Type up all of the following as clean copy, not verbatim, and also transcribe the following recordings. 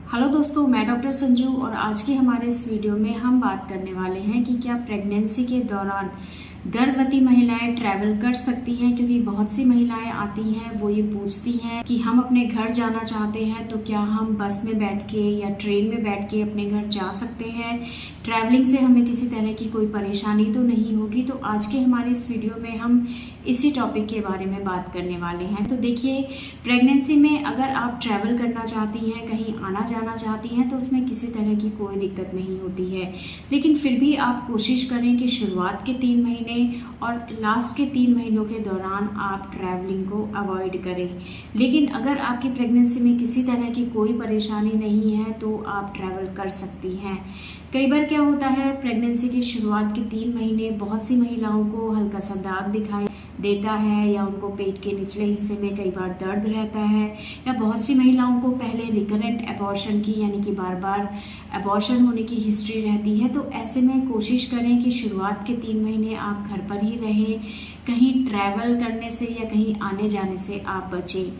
Hello दोस्तों, मैं doctor Sanju और आज की हमारे इस वीडियो में हम बात करने वाले हैं कि क्या प्रेगनेंसी के दौरान गर्भवती महिलाएं ट्रैवल कर सकती हैं। क्योंकि बहुत सी महिलाएं आती हैं, वो ये पूछती हैं कि हम अपने घर जाना चाहते हैं तो क्या हम बस में बैठ के या ट्रेन में बैठ के अपने घर जा सकते हैं, ट्रैवलिंग से हमें किसी तरह की कोई परेशानी तो नहीं होगी। तो आज के हमारे इस वीडियो में हम इसी टॉपिक के बारे में बात करने वाले हैं। तो देखिए, प्रेगनेंसी में अगर आप ट्रैवल करना चाहती हैं, कहीं आना जाना चाहती हैं, तो उसमें किसी तरह की कोई दिक्कत नहीं होती है। लेकिन फिर भी आप कोशिश करें कि शुरुआत के 3 महीने और लास्ट के 3 महीनों के दौरान आप ट्रैवलिंग को अवॉइड करें। लेकिन अगर आपकी प्रेगनेंसी में किसी तरह की कोई परेशानी नहीं है तो आप ट्रैवल कर सकती हैं। कई बार क्या होता है, प्रेगनेंसी की शुरुआत के 3 महीने बहुत सी महिलाओं को हल्का सा दाग दिखाई देता है, या उनको पेट के निचले हिस्से में कई बार दर्द रहता है, या बहुत सी महिलाओं को पहले रिकरेंट एबॉर्शन की यानी कि बार बार एबॉर्शन होने की हिस्ट्री रहती है। तो ऐसे में कोशिश करें कि शुरुआत के 3 महीने आप घर पर ही रहें, कहीं ट्रैवल करने से या कहीं आने जाने से आप बचें।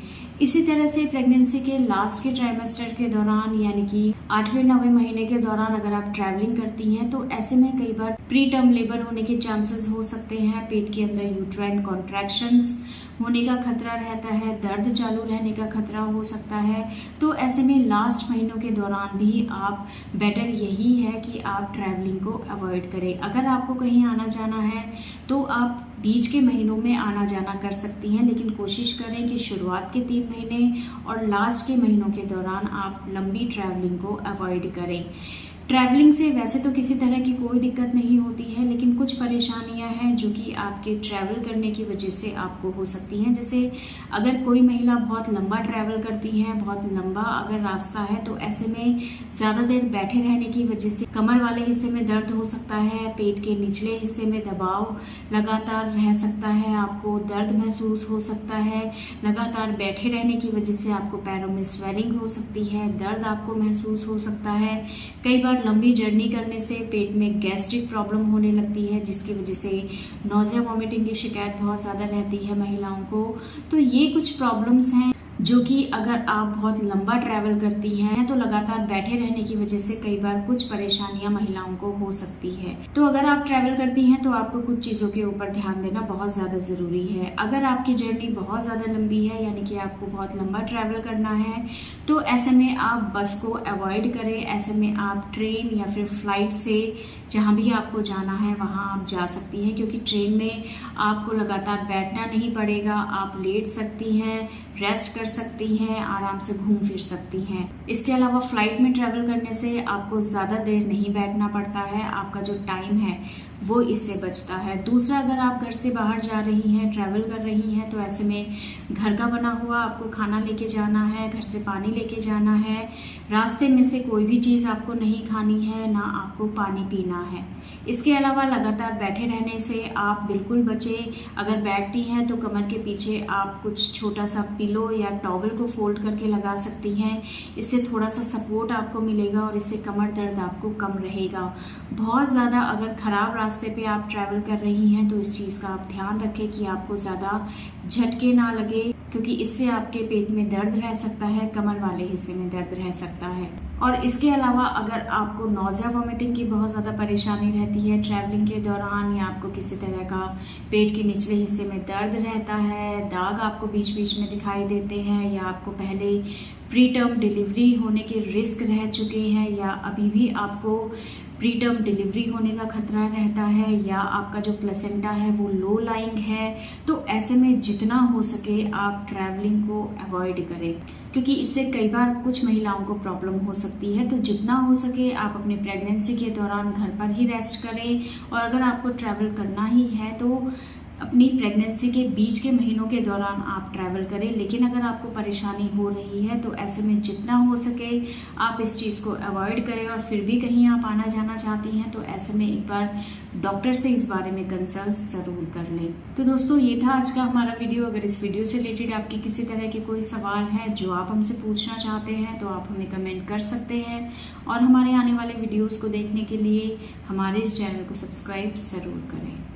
इसी तरह से प्रेगनेंसी के लास्ट के ट्राइमेस्टर के दौरान यानी कि 8वें-9वें महीने के दौरान अगर आप ट्रैवलिंग करती हैं तो ऐसे में कई बार प्री टर्म लेबर होने के चांसेस हो सकते हैं। पेट के अंदर यूट्राइन कॉन्ट्रैक्शंस होने का खतरा रहता है, दर्द चालू रहने का खतरा हो सकता है। तो ऐसे में लास्ट महीनों के दौरान भी आप बेटर यही है कि आप ट्रैवलिंग को अवॉइड करें। अगर आपको कहीं आना जाना है तो आप बीच के महीनों में आना जाना कर सकती हैं, लेकिन कोशिश करें कि शुरुआत के 3 महीने और लास्ट के महीनों के दौरान आप लंबी ट्रैवलिंग को अवॉइड करें। ट्रैवलिंग से वैसे तो किसी तरह की कोई दिक्कत नहीं होती है, लेकिन कुछ परेशानियां हैं जो कि आपके ट्रैवल करने की वजह से आपको हो सकती हैं। जैसे अगर कोई महिला बहुत लंबा ट्रैवल करती है, बहुत लंबा अगर रास्ता है, तो ऐसे में ज़्यादा देर बैठे रहने की वजह से कमर वाले हिस्से में दर्द हो सकता है, पेट के निचले हिस्से में दबाव लगातार रह सकता है, आपको दर्द महसूस हो सकता है। लगातार बैठे रहने की वजह से आपको पैरों में स्वेलिंग हो सकती है, दर्द आपको महसूस हो सकता है। कई बार लंबी जर्नी करने से पेट में गैस्ट्रिक प्रॉब्लम होने लगती है, जिसकी वजह से नोजिया वॉमिटिंग की शिकायत बहुत ज़्यादा रहती है महिलाओं को। तो ये कुछ प्रॉब्लम्स हैं जो कि अगर आप बहुत लंबा ट्रैवल करती हैं तो लगातार बैठे रहने की वजह से कई बार कुछ परेशानियां महिलाओं को हो सकती है। तो अगर आप ट्रैवल करती हैं तो आपको कुछ चीज़ों के ऊपर ध्यान देना बहुत ज़्यादा ज़रूरी है। अगर आपकी जर्नी बहुत ज़्यादा लंबी है, यानी कि आपको बहुत लंबा ट्रैवल करना है, तो ऐसे में आप बस को अवॉइड करें। ऐसे में आप ट्रेन या फिर फ्लाइट से जहाँ भी आपको जाना है वहाँ आप जा सकती हैं, क्योंकि ट्रेन में आपको लगातार बैठना नहीं पड़ेगा, आप लेट सकती हैं, रेस्ट कर सकती हैं, आराम से घूम फिर सकती हैं। इसके अलावा फ्लाइट में ट्रैवल करने से आपको ज़्यादा देर नहीं बैठना पड़ता है, आपका जो टाइम है वो इससे बचता है। दूसरा, अगर आप घर से बाहर जा रही हैं, ट्रैवल कर रही हैं, तो ऐसे में घर का बना हुआ आपको खाना लेके जाना है, घर से पानी लेके जाना है, रास्ते में से कोई भी चीज़ आपको नहीं खानी है, ना आपको पानी पीना है। इसके अलावा लगातार बैठे रहने से आप बिल्कुल बचें। अगर बैठती हैं तो कमर के पीछे आप कुछ छोटा सा पिलो या टॉवल को फोल्ड करके लगा सकती हैं। इससे थोड़ा सा सपोर्ट आपको मिलेगा और इससे कमर दर्द आपको कम रहेगा। बहुत ज़्यादा अगर ख़राब रास्ते पे आप ट्रैवल कर रही हैं तो इस चीज़ का आप ध्यान रखें कि आपको ज़्यादा झटके ना लगे, क्योंकि इससे आपके पेट में दर्द रह सकता है, कमर वाले हिस्से में दर्द रह सकता है। और इसके अलावा अगर आपको नोजिया वॉमिटिंग की बहुत ज़्यादा परेशानी रहती है ट्रैवलिंग के दौरान, या आपको किसी तरह का पेट के निचले हिस्से में दर्द रहता है, दाग आपको बीच बीच में दिखाई देते हैं, या आपको पहले प्री टर्म डिलीवरी होने के रिस्क रह चुके हैं, या अभी भी आपको प्री टर्म डिलीवरी होने का खतरा रहता है, या आपका जो प्लेसेंटा है वो लो लाइंग है, तो ऐसे में जितना हो सके आप ट्रैवलिंग को अवॉइड करें, क्योंकि इससे कई बार कुछ महिलाओं को प्रॉब्लम हो सकती है। तो जितना हो सके आप अपने प्रेगनेंसी के दौरान घर पर ही रेस्ट करें, और अगर आपको ट्रैवल करना ही है तो अपनी प्रेगनेंसी के बीच के महीनों के दौरान आप ट्रैवल करें। लेकिन अगर आपको परेशानी हो रही है तो ऐसे में जितना हो सके आप इस चीज़ को अवॉइड करें, और फिर भी कहीं आप आना जाना चाहती हैं तो ऐसे में एक बार डॉक्टर से इस बारे में कंसल्ट ज़रूर कर लें। तो दोस्तों, ये था आज का हमारा वीडियो। अगर इस वीडियो से रिलेटेड आपकी किसी तरह के कोई सवाल है जो आप हमसे पूछना चाहते हैं तो आप हमें कमेंट कर सकते हैं, और हमारे आने वाले वीडियोज़ को देखने के लिए हमारे इस चैनल को सब्सक्राइब ज़रूर करें।